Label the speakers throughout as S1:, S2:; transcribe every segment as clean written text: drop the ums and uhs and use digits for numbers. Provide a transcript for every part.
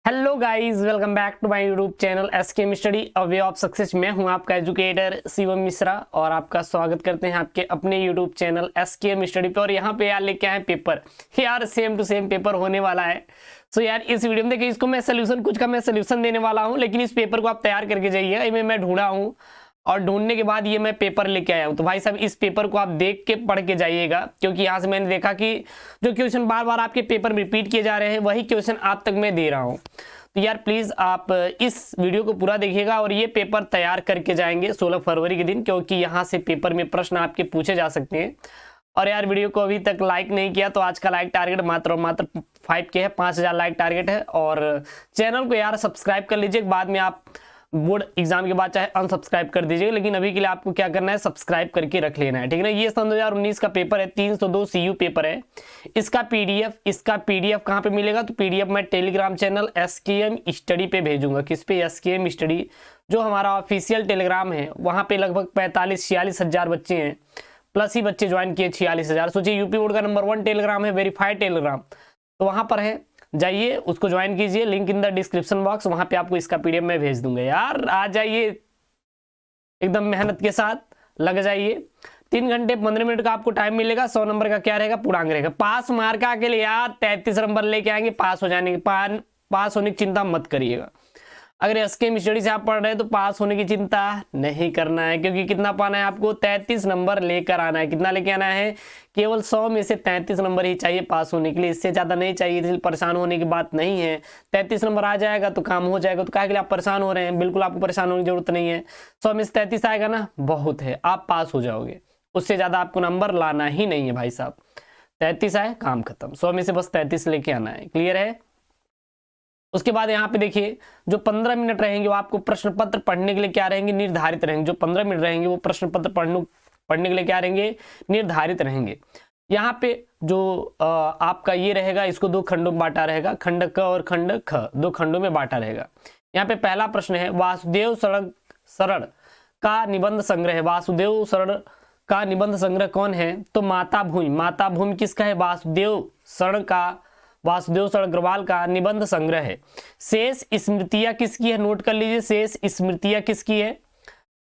S1: Hello guys, welcome back to my YouTube channel SKM study a way of success. मैं हूं आपका educator Shivam Mishra और आपका स्वागत करते हैं आपके अपने यूट्यूब चैनल एसकेएम स्टडी पे। और यहाँ पे यार लेके आए पेपर, यार सेम टू सेम पेपर होने वाला है। सो यार इस वीडियो में देखिए, इसको मैं सोल्यूशन कुछ का मैं सोल्यूशन देने वाला हूँ, लेकिन इस पेपर को आप तैयार करके जाइए। मैं ढूंढा हूँ और ढूंढने के बाद ये मैं पेपर लेके आया हूँ। तो भाई साहब इस पेपर को आप देख के पढ़ के जाइएगा, क्योंकि यहाँ से मैंने देखा कि जो क्वेश्चन बार बार आपके पेपर में रिपीट किए जा रहे हैं वही क्वेश्चन आप तक मैं दे रहा हूँ। तो यार प्लीज़ आप इस वीडियो को पूरा देखिएगा और ये पेपर तैयार करके जाएंगे 16 फरवरी के दिन, क्योंकि यहाँ से पेपर में प्रश्न आपके पूछे जा सकते हैं। और यार वीडियो को अभी तक लाइक नहीं किया तो आज का लाइक टारगेट मात्र और मात्र 5 के है, 5000 लाइक टारगेट है। और चैनल को यार सब्सक्राइब कर लीजिए, बाद में आप बोर्ड एग्जाम के बाद चाहे अनसब्सक्राइब कर दीजिएगा, लेकिन अभी के लिए आपको क्या करना है, सब्सक्राइब करके रख लेना है, ठीक है ना। ये सन 2019 का पेपर है, 302 CU पेपर है। इसका पीडीएफ कहाँ पे मिलेगा? तो पीडीएफ मैं टेलीग्राम चैनल एसकेएम स्टडी पे भेजूंगा। किस पे? एसकेएम स्टडी, जो हमारा ऑफिशियल टेलीग्राम है। वहाँ पे लगभग 45-46 हजार बच्चे हैं, प्लस ही बच्चे ज्वाइन किए 46 हजार। सोचिए यूपी बोर्ड का नंबर 1 टेलीग्राम है, वेरीफाइड टेलीग्राम, तो वहाँ पर है, जाइए उसको ज्वाइन कीजिए, link in the description box. वहां पे आपको इसका पीडीएफ मैं भेज दूंगा। यार आ जाइए, एकदम मेहनत के साथ लग जाइए। 3 घंटे 15 मिनट का आपको टाइम मिलेगा। 100 नंबर का क्या रहेगा? पूर्णांक रहेगा। पास मार्क के लिए यार 33 नंबर लेके आएंगे, पास हो जाने की, पास होने की चिंता मत करिएगा। अगर एसकेएम स्टडी से आप पढ़ रहे हैं तो पास होने की चिंता नहीं करना है, क्योंकि कितना पाना है आपको? 33 नंबर लेकर आना है। कितना लेके आना है? केवल 100 में से 33 नंबर ही चाहिए पास होने के लिए, इससे ज्यादा नहीं चाहिए। इसलिए परेशान होने की बात नहीं है। 33 नंबर आ जाएगा तो काम हो जाएगा। तो काहे के लिए आप परेशान हो रहे हैं? बिल्कुल आपको परेशान होने की जरूरत नहीं है। 100 में से 33 आएगा ना, बहुत है, आप पास हो जाओगे। उससे ज्यादा आपको नंबर लाना ही नहीं है भाई साहब। 33 आए, काम खत्म। 100 में से बस 33 लेके आना है। क्लियर है? उसके बाद यहाँ पे देखिए, जो 15 मिनट रहेंगे वो आपको प्रश्न पत्र पढ़ने के लिए क्या रहेंगे? निर्धारित रहेंगे। जो 15 मिनट रहेंगे वो प्रश्न पत्र पढ़ने के लिए क्या रहेंगे? निर्धारित रहेंगे। यहाँ पे जो आपका ये रहेगा, इसको 2 खंडों में बांटा रहेगा, खंड क और खंड ख, 2 खंडों में बांटा रहेगा। यहाँ पे पहला प्रश्न है, वासुदेव शरण का निबंध संग्रह है। वासुदेव शरण का निबंध संग्रह कौन है? तो माता भूमि। माता भूमि किसका है? वासुदेव शरण अग्रवाल का निबंध संग्रह है। शेष स्मृतियां किसकी है? नोट कर लीजिए, शेष स्मृतियां किसकी है?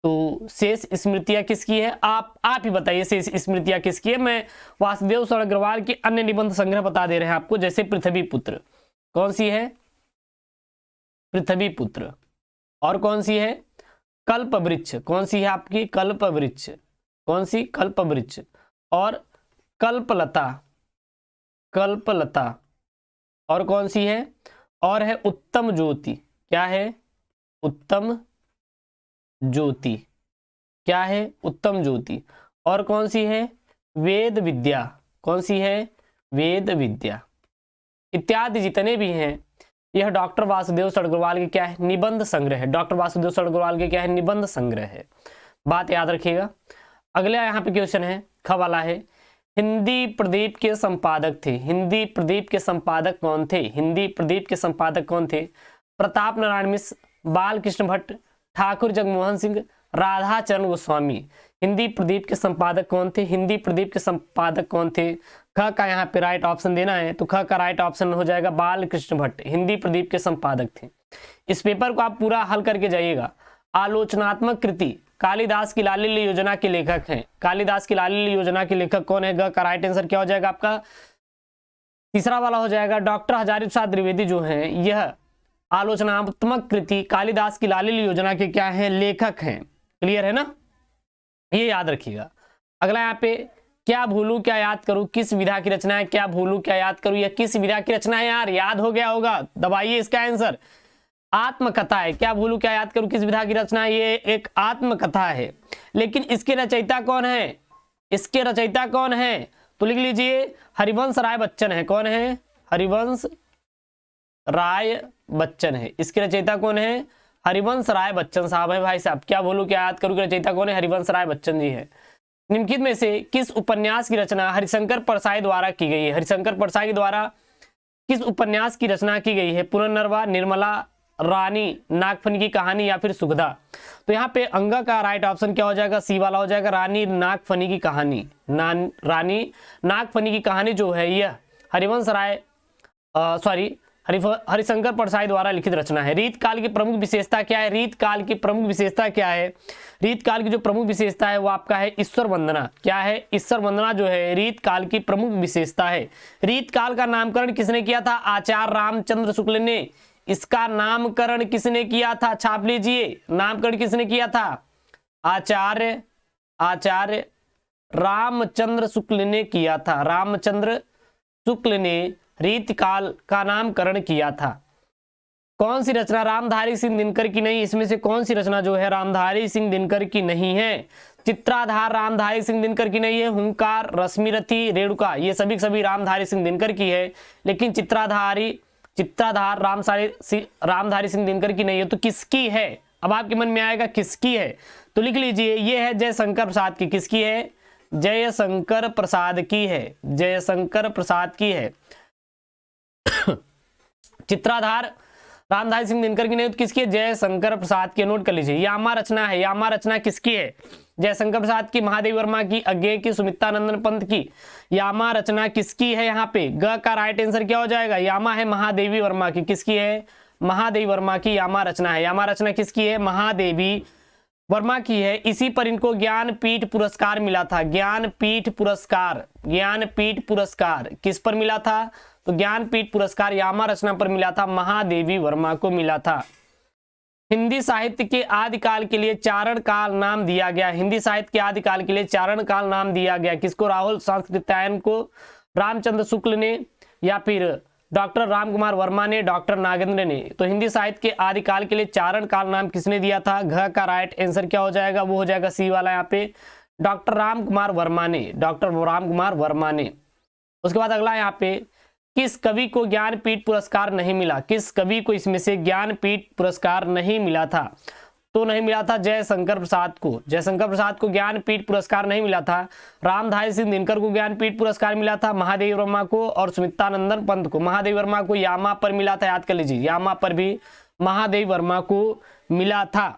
S1: तो शेष स्मृतियां किसकी है? आप ही बताइए, शेष स्मृतियां किसकी है? मैं वासुदेव शरण अग्रवाल के अन्य निबंध संग्रह बता दे रहे हैं आपको, जैसे पृथ्वी पुत्र। कौन सी है? पृथ्वी पुत्र। और कौन सी है? कल्प वृक्ष। कौन सी है आपकी? कल्प वृक्ष। कौन सी? कल्प वृक्ष। और कल्पलता। और कौन सी है? और है उत्तम ज्योति। क्या है? उत्तम ज्योति। क्या है? उत्तम ज्योति। और कौन सी है? वेद विद्या। कौन सी है? वेद विद्या। इत्यादि जितने भी हैं, यह डॉक्टर वासुदेव शरण अग्रवाल के क्या है? निबंध संग्रह है। डॉक्टर वासुदेव शरण अग्रवाल के क्या है? निबंध संग्रह है। बात याद रखिएगा। अगला यहाँ पे क्वेश्चन है, ख वाला है, हिंदी प्रदीप के संपादक थे। हिंदी प्रदीप के संपादक कौन थे? हिंदी प्रदीप के संपादक कौन थे? प्रताप नारायण मिश्र, बालकृष्ण भट्ट, ठाकुर जगमोहन सिंह, राधा चरण गोस्वामी। हिंदी प्रदीप के संपादक कौन थे? हिंदी प्रदीप के संपादक कौन थे? ख का यहाँ पे राइट ऑप्शन देना है, तो ख का राइट ऑप्शन हो जाएगा बालकृष्ण भट्ट। हिंदी प्रदीप के संपादक थे। इस पेपर को आप पूरा हल करके जाइएगा। आलोचनात्मक कृति कालिदास की लालिल्य योजना के लेखक हैं। कालिदास की लालिल्य योजना के लेखक कौन है? ग का राइट आंसर क्या हो जाएगा आपका? तीसरा वाला हो जाएगा डॉक्टर हजारी प्रसाद द्विवेदी, जो हैं यह आलोचनात्मक कृति कालिदास की लालिल्य योजना के क्या हैं? लेखक हैं। क्लियर है ना? ये याद रखिएगा। अगला यहाँ पे, क्या भूलू क्या याद करूं, किस विधा की रचना है? क्या भूलू क्या याद करूं, यह किस विधा की रचना है? यार याद हो गया होगा, दबाइए इसका आंसर। आत्मकथा है। क्या भूलू क्या याद करूं किस विधा की रचना है? ये एक आत्मकथा है। लेकिन इसके रचयिता कौन है? इसके रचयिता कौन है? तो लिख लीजिए, हरिवंश राय बच्चन है। कौन है? हरिवंश राय बच्चन है। इसके रचयिता कौन है? हरिवंश राय बच्चन साहब है भाई साहब। क्या भूलू क्या याद करूं की रचयिता कौन है? हरिवंश राय बच्चन जी है। निम्नलिखित में से किस उपन्यास की रचना हरिशंकर परसाई द्वारा की गई है? हरिशंकर परसाई द्वारा किस उपन्यास की रचना की गई है? पुनर्नवा, निर्मला, रानी नागफनी की कहानी या फिर सुगधा? तो यहाँ पे अंगा का राइट ऑप्शन क्या हो जाएगा? सी वाला हो जाएगा, रानी नागफनी की कहानी। रानी नागफनी की कहानी जो है यह हरिवंश हरिशंकर परसाई द्वारा लिखित रचना है। रीतकाल की प्रमुख विशेषता क्या है? रीतकाल की प्रमुख विशेषता क्या है? रीतकाल की जो प्रमुख विशेषता है वो आपका है ईश्वर वंदना। क्या है? ईश्वर वंदना जो है रीतकाल की प्रमुख विशेषता है। रीतकाल का नामकरण किसने किया था? आचार्य रामचंद्र शुक्ल ने। इसका नामकरण किसने किया था? छाप लीजिए, नामकरण किसने किया था? आचार्य रामचंद्र शुक्ल ने किया था। रामचंद्र शुक्ल ने रीतकाल का नामकरण किया था। कौन सी रचना रामधारी सिंह दिनकर की नहीं? इसमें से कौन सी रचना जो है रामधारी सिंह दिनकर की नहीं है? चित्राधार रामधारी सिंह दिनकर की नहीं है। हुंकार, रश्मिरथी, रेणुका ये सभी रामधारी सिंह दिनकर की है, लेकिन चित्राधार रामधारी सिंह दिनकर की नहीं है। तो किसकी है? अब आपके मन में आएगा किसकी है, तो लिख लीजिए ये है जयशंकर प्रसाद की। किसकी है? जयशंकर प्रसाद की है। जयशंकर प्रसाद की है। चित्राधार रामधारी सिंह दिनकर की नहीं तो किसकी है? जयशंकर प्रसाद की। नोट कर लीजिए। यामा रचना है। यामा रचना किसकी है? जयशंकर प्रसाद की, महादेवी वर्मा की, अज्ञेय की, सुमित्रानंदन पंत की। यामा रचना किसकी है? यहाँ पे ग का राइट आंसर क्या हो जाएगा? यामा है महादेवी वर्मा की। किसकी है? महादेवी वर्मा की यामा रचना है। यामा रचना किसकी है? महादेवी वर्मा की है। इसी पर इनको ज्ञानपीठ पुरस्कार मिला था। ज्ञानपीठ पुरस्कार, ज्ञानपीठ पुरस्कार किस पर मिला था? तो ज्ञानपीठ पुरस्कार यामा रचना पर मिला था, महादेवी वर्मा को मिला था। हिंदी साहित्य के आदिकाल के लिए चारण काल नाम दिया गया। हिंदी साहित्य के आदिकाल के लिए चारण काल नाम दिया गया। किसको? राहुल सांस्कृत्यायन को, रामचंद्र शुक्ल ने, या फिर डॉक्टर रामकुमार वर्मा ने, डॉक्टर नागेंद्र ने। तो हिंदी साहित्य के आदिकाल के लिए चारण काल नाम किसने दिया था? घ का राइट आंसर क्या हो जाएगा? वो हो जाएगा सी वाला, यहाँ पे डॉक्टर रामकुमार वर्मा ने। डॉक्टर रामकुमार वर्मा ने। उसके बाद अगला यहाँ पे, किस कवि को ज्ञानपीठ पुरस्कार नहीं मिला? किस कवि को इसमें से ज्ञानपीठ पुरस्कार नहीं मिला था? तो नहीं मिला था जयशंकर प्रसाद को। जयशंकर प्रसाद को ज्ञानपीठ पुरस्कार नहीं मिला था। रामधारी सिंह दिनकर को ज्ञानपीठ पुरस्कार मिला था, महादेवी वर्मा को और सुमित्रानंदन पंत को। महादेवी वर्मा को यामा पर मिला था, याद कर लीजिए, यामा पर भी महादेवी वर्मा को मिला था।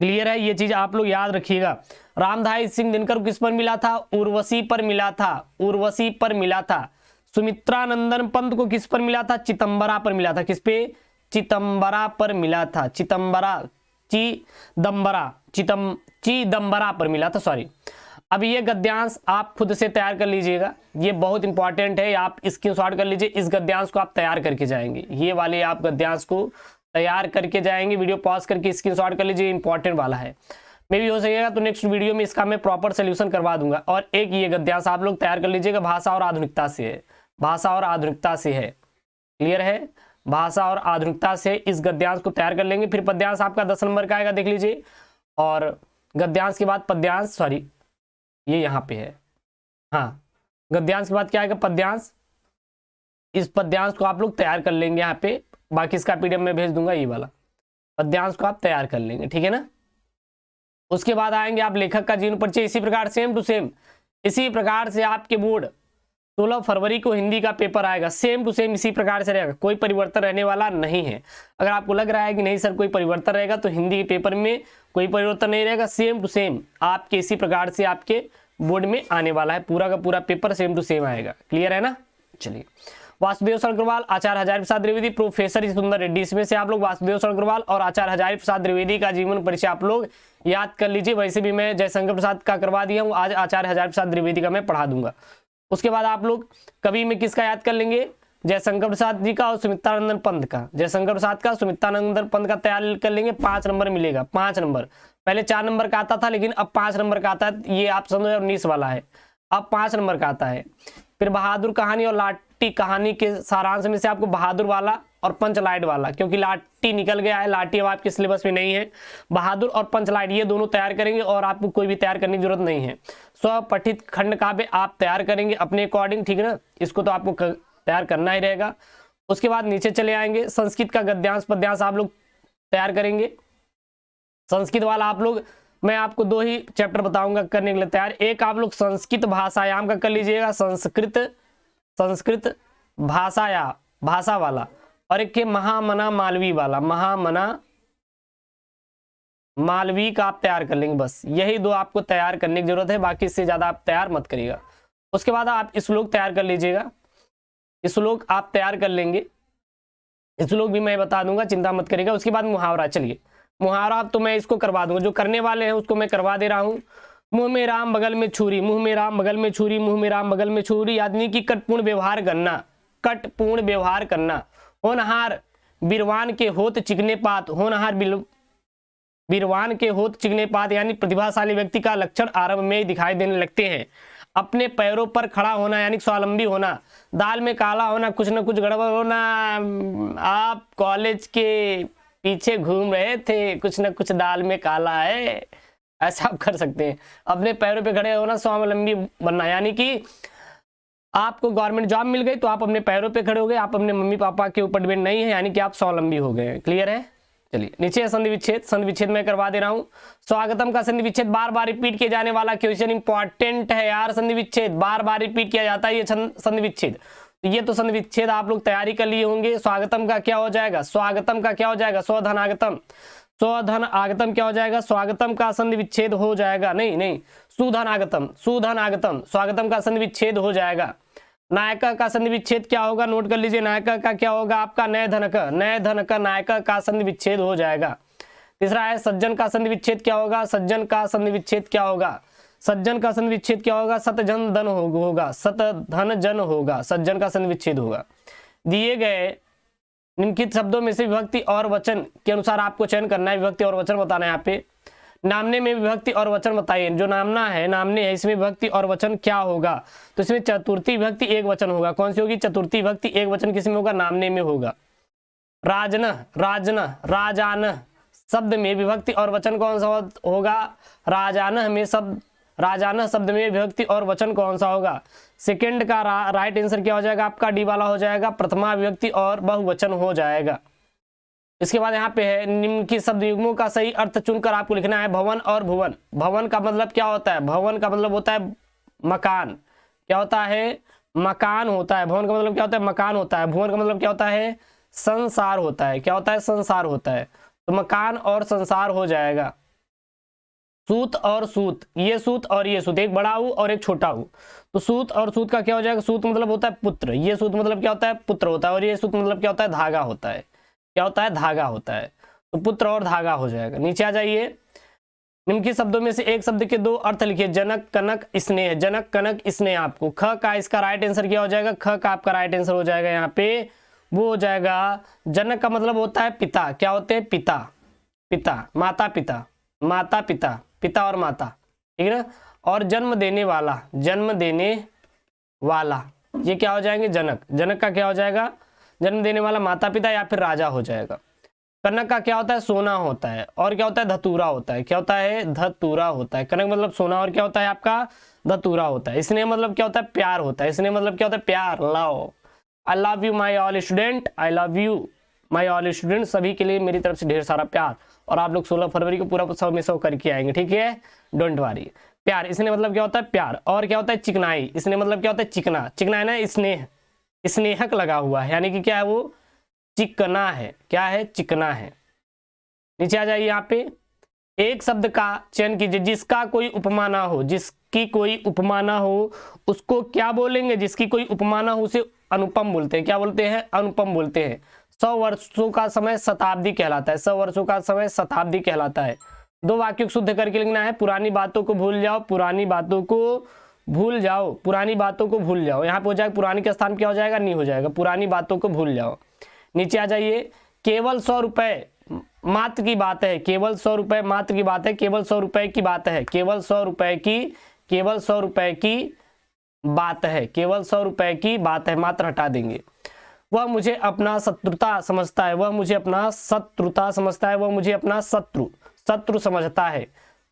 S1: क्लियर है? ये चीज आप लोग याद रखिएगा। रामधारी सिंह दिनकर को किस पर मिला था? उर्वशी पर मिला था। उर्वशी पर मिला था। सुमित्रानंदन पंत को किस पर मिला था? चिदंबरा पर मिला था। किस पे? चिदंबरा पर मिला था। चिदंबरा पर मिला था, सॉरी। अब ये गद्यांश आप खुद से तैयार कर लीजिएगा, ये बहुत इंपॉर्टेंट है। आप स्क्रीनशॉट कर लीजिए। इस गद्यांश को आप तैयार करके जाएंगे, ये वाले आप गद्यांश को तैयार करके जाएंगे। वीडियो पॉज करके स्क्रीनशॉट कर लीजिए, इंपॉर्टेंट वाला है। मे भी हो सकेगा तो नेक्स्ट वीडियो में इसका मैं प्रॉपर सोल्यूशन करवा दूंगा। और एक ये गद्यांश आप लोग तैयार कर लीजिएगा, भाषा और आधुनिकता से है। भाषा और आधुनिकता से है। क्लियर है? भाषा और आधुनिकता से इस गद्यांश को तैयार कर लेंगे। फिर पद्यांश आपका 10 नंबर का आएगा, देख लीजिए। और गद्यांश के बाद पद्यांश, सॉरी ये यहाँ पे है, हाँ, गद्यांश के बाद क्या आएगा? पद्यांश। इस पद्यांश को आप लोग तैयार कर लेंगे यहाँ पे, बाकी इसका पीडीएफ में भेज दूंगा। ये वाला पद्यांश को आप तैयार कर लेंगे, ठीक है ना। उसके बाद आएंगे आप लेखक का जीवन परिचय। इसी प्रकार सेम टू सेम, इसी प्रकार से आपके बोर्ड 16 फरवरी को हिंदी का पेपर आएगा, सेम टू सेम इसी प्रकार से रहेगा, कोई परिवर्तन रहने वाला नहीं है। अगर आपको लग रहा है कि नहीं सर कोई परिवर्तन रहेगा, तो हिंदी के पेपर में कोई परिवर्तन नहीं रहेगा, सेम टू सेम आपके इसी प्रकार से आपके बोर्ड में आने वाला है। पूरा का पूरा पेपर सेम टू सेम आएगा। क्लियर है ना? चलिए, वासुदेव शरण अग्रवाल, आचार्य हजारी प्रसाद द्विवेदी, प्रोफेसर सुंदर रेड्डी। इसमें से आप लोग वासुदेव शरण अग्रवाल और आचार्य हजारी प्रसाद द्विवेदी का जीवन परिचय आप लोग याद कर लीजिए। वैसे भी मैं जयशंकर प्रसाद का करवा दिया हूँ, आज आचार्य हजारी प्रसाद द्विवेदी का मैं पढ़ा दूंगा। उसके बाद आप लोग कवि में किसका याद कर लेंगे? जयशंकर प्रसाद जी का और सुमित्रानंदन पंत का। जयशंकर प्रसाद का, सुमित्रानंदन पंत का तैयार कर लेंगे, 5 नंबर मिलेगा। 5 नंबर, पहले 4 नंबर का आता था, लेकिन अब 5 नंबर का आता है। ये आप समझो 19 वाला है, अब 5 नंबर का आता है। फिर बहादुर कहानी और लाठी कहानी के सारांश में से आपको बहादुर वाला और पंचलाइट वाला, क्योंकि लाठी निकल गया है, लाठी अब आपके सिलेबस में नहीं है, बहादुर और पंचलाइट ये दोनों तैयार करेंगे और आपको कोई भी तैयार करने की जरूरत नहीं है। स्वपठित खंड काव्य आप तैयार करेंगे अपने अकॉर्डिंग, ठीक है ना, इसको तो आपको तैयार करना ही रहेगा। उसके बाद नीचे चले आएंगे, संस्कृत का गद्यांश पद्यांश आप लोग तैयार करेंगे। संस्कृत वाला आप लोग, मैं आपको 2 ही चैप्टर बताऊंगा करने के लिए तैयार। एक आप लोग संस्कृत भाषायाम का कर लीजिएगा, संस्कृत भाषा वाला, और एक के महामना मालवी वाला, महामना मालवी का आप तैयार कर लेंगे। बस यही 2 आपको तैयार करने की जरूरत है, बाकी इससे ज्यादा आप तैयार मत करिएगा। उसके बाद आप श्लोक तैयार कर लीजिएगा, श्लोक आप तैयार कर लेंगे। श्लोक भी मैं बता दूंगा, चिंता मत करिएगा। उसके बाद मुहावरा, चलिए मुहावरा तो मैं इसको करवा दूंगा, जो करने वाले हैं उसको मैं करवा दे रहा हूँ। मुंह में राम बगल में छुरी, मुंह में राम बगल में छुरी, मुंह में राम बगल में छुरी, आदमी की कटपूर्ण व्यवहार करना, कटपूर्ण व्यवहार करना। होनहार बीरवान के होत चिकने पात, होनहार बीरवान के होत चिकने पात, यानी प्रतिभाशाली व्यक्ति का लक्षण आरंभ में ही दिखाई देने लगते हैं। अपने पैरों पर खड़ा होना यानी स्वावलंबी होना। दाल में काला होना, कुछ न कुछ गड़बड़ होना। आप कॉलेज के पीछे घूम रहे थे, कुछ न कुछ दाल में काला है, ऐसा आप कर सकते हैं। अपने पैरों पे खड़े होना, स्वावलंबी बनना, यानी कि आपको गवर्नमेंट जॉब मिल गई तो आप अपने पैरों पे खड़े हो गए, आप अपने मम्मी पापा के ऊपर डिपेंड नहीं है, यानी कि आप स्वावलंबी हो गए। क्लियर है? चलिए नीचे है संधि विच्छेद, संधि विच्छेद मैं करवा दे रहा हूं। स्वागतम का संधि विच्छेद बार बार रिपीट किया जाने वाला क्वेश्चन, इंपॉर्टेंट है यार। संधि विच्छेद बार बार रिपीट किया जाता है, ये संधि विच्छेद। तो ये तो संधि विच्छेद आप लोग तैयारी कर लिए होंगे। स्वागतम का क्या हो जाएगा? स्वागतम का क्या हो जाएगा? स्वधन आगतम। स्वधन आगतम क्या हो जाएगा? स्वागतम का संधि विच्छेद हो जाएगा, नहीं सुधन आगतम, सुधन आगतम, स्वागतम का संधि विच्छेद हो जाएगा। नायका का संधि विच्छेद क्या होगा? नोट कर लीजिए, नायका का क्या होगा आपका? नय धनक, नय धनक, नायका का संधि विच्छेद हो जाएगा। तीसरा है सज्जन का संधि विच्छेद क्या होगा? सज्जन का संधि विच्छेद क्या होगा? सज्जन का संधि विच्छेद क्या होगा? सतजन धन होगा, सतधन जन होगा, सज्जन का संधि विच्छेद होगा। दिए गए निम्नलिखित शब्दों में से विभक्ति और वचन के अनुसार आपको चयन करना है, विभक्ति और वचन बताना है यहाँ पे। नामने में विभक्ति और वचन बताइए। जो नामना है, नामने है, इसमें विभक्ति और वचन क्या होगा? तो इसमें चतुर्थी विभक्ति एक वचन होगा। कौन सी होगी? चतुर्थी विभक्ति एक वचन किसमें होगा? नामने में होगा। राजन, राजन, राजान शब्द में विभक्ति और वचन कौन सा होगा? राजान में शब्द, राजान शब्द में विभक्ति और वचन कौन सा होगा? सेकंड का राइट आंसर क्या हो जाएगा आपका? डी वाला हो जाएगा, प्रथमा विभक्ति और बहुवचन हो जाएगा। इसके बाद यहाँ पे है निम्न की शब्द युग्मों का सही अर्थ चुनकर आपको लिखना है। भवन और भुवन। भवन का मतलब क्या होता है? भवन का मतलब होता है मकान। क्या होता है? मकान होता है। भवन का मतलब क्या होता है? मकान होता है। भुवन का मतलब क्या होता है? संसार होता है। क्या होता है? संसार होता है। तो मकान और संसार हो जाएगा। सूत और सूत, ये सूत और ये सूत, एक बड़ा हूं और एक छोटा हूं। तो सूत और सूत का क्या हो जाएगा? सूत मतलब होता है पुत्र, ये सूत मतलब क्या होता है? पुत्र होता है, और ये सूत मतलब क्या होता है? धागा होता है। क्या होता है? धागा होता है। तो पुत्र और धागा हो जाएगा। नीचे आ जाइए। निम्नलिखित शब्दों में से एक शब्द के दो अर्थ लिखिए। जनक, कनक, स्नेह। जनक, कनक, स्नेह। आपको ख का इसका राइट आंसर क्या हो जाएगा? ख का आपका राइट आंसर हो जाएगा यहाँ पे, वो हो जाएगा जनक का मतलब होता है पिता। क्या होते हैं? पिता, पिता, माता पिता, माता पिता, पिता और माता, ठीक है ना। और जन्म देने वाला, जन्म देने वाला, ये क्या हो जाएंगे? जनक। जनक का क्या हो जाएगा? जन्म देने वाला माता पिता या फिर राजा हो जाएगा। कनक का क्या होता है? सोना होता है। और क्या होता है? धतूरा होता है। क्या होता है? धतूरा होता है। कनक मतलब सोना, और क्या होता है आपका? धतूरा होता है। स्नेह मतलब क्या होता है? प्यार होता है। स्नेह मतलब क्या होता है? प्यार, love. I love you my all student, I love you my all student. सभी के लिए मेरी तरफ से ढेर सारा प्यार। और आप लोग 16 फरवरी को पूरा 100 में 100 करके आएंगे, ठीक है? Don't worry. प्यार, इसने मतलब क्या होता है? प्यार। और क्या होता है? चिकनाई, इसने मतलब क्या होता है? चिकना। चिकना है ना, स्नेह, स्नेहक लगा हुआ है, यानी कि क्या है? वो चिकना है। क्या है? चिकना है। नीचे आ जाइए। यहाँ पे एक शब्द का चयन कीजिए जिसका कोई उपमा ना हो। जिसकी कोई उपमा ना हो उसको क्या बोलेंगे? जिसकी कोई उपमा ना हो उसे अनुपम बोलते हैं। क्या बोलते हैं? अनुपम बोलते हैं। 100 वर्षों का समय शताब्दी कहलाता है। 100 वर्षों का समय शताब्दी कहलाता है। दो वाक्यों को शुद्ध करके लिखना है। पुरानी बातों को भूल जाओ, पुरानी बातों को भूल जाओ, पुरानी बातों को भूल जाओ। यहाँ पे हो जाएगा पुरानी के स्थान क्या हो जाएगा? नहीं हो जाएगा, पुरानी बातों को भूल जाओ। नीचे आ जाइए। केवल 100 रुपए मात्र की बात है। केवल 100 रुपए मात्र की बात है। केवल 100 रुपए की बात है। केवल 100 रुपए की, केवल 100 रुपए की बात है। केवल 100 रुपए की बात है, मात्र हटा देंगे। वह मुझे अपना शत्रुता समझता है। वह मुझे अपना शत्रुता समझता है। वह मुझे अपना शत्रु, शत्रु समझता है।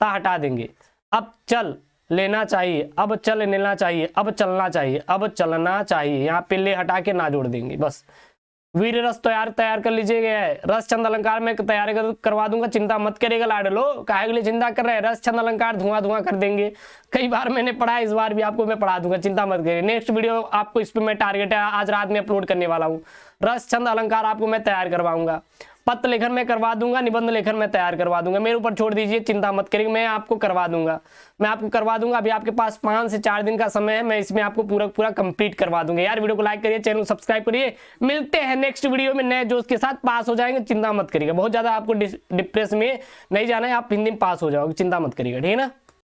S1: ता हटा देंगे। अब चल लेना चाहिए, अब चल लेना चाहिए, अब चलना चाहिए, अब चलना चाहिए। यहाँ पे ले हटा के ना जोड़ देंगे बस। वीर रस तैयार कर लीजिएगा। रस छंद अलंकार में तैयार करवा दूंगा, चिंता मत करिएगा लाडलो। काहे के लिए चिंता कर रहे हैं? रस छंद अलंकार धुआं धुआं कर देंगे। कई बार मैंने पढ़ा, इस बार भी आपको मैं पढ़ा दूंगा, चिंता मत करिए। नेक्स्ट वीडियो आपको इस पे मैं टारगेट है आज रात में अपलोड करने वाला हूँ। रस छंद अलंकार आपको मैं तैयार करवाऊंगा, पत्र लेखन मैं करवा दूंगा, निबंध लेखन मैं तैयार करवा दूंगा, मेरे ऊपर छोड़ दीजिए, चिंता मत करिए, मैं आपको करवा दूंगा, मैं आपको करवा दूंगा। अभी आपके पास 5 से 4 दिन का समय है, मैं इसमें आपको पूरा कंप्लीट करवा दूंगा। यार वीडियो को लाइक करिए, चैनल को सब्सक्राइब करिए, मिलते हैं नेक्स्ट वीडियो में नए जोश के साथ। पास हो जाएंगे, चिंता मत करिएगा, बहुत ज्यादा आपको डिप्रेस में नहीं जाना है, आप हिंदी में पास हो जाओगे, चिंता मत करिएगा, ठीक है ना।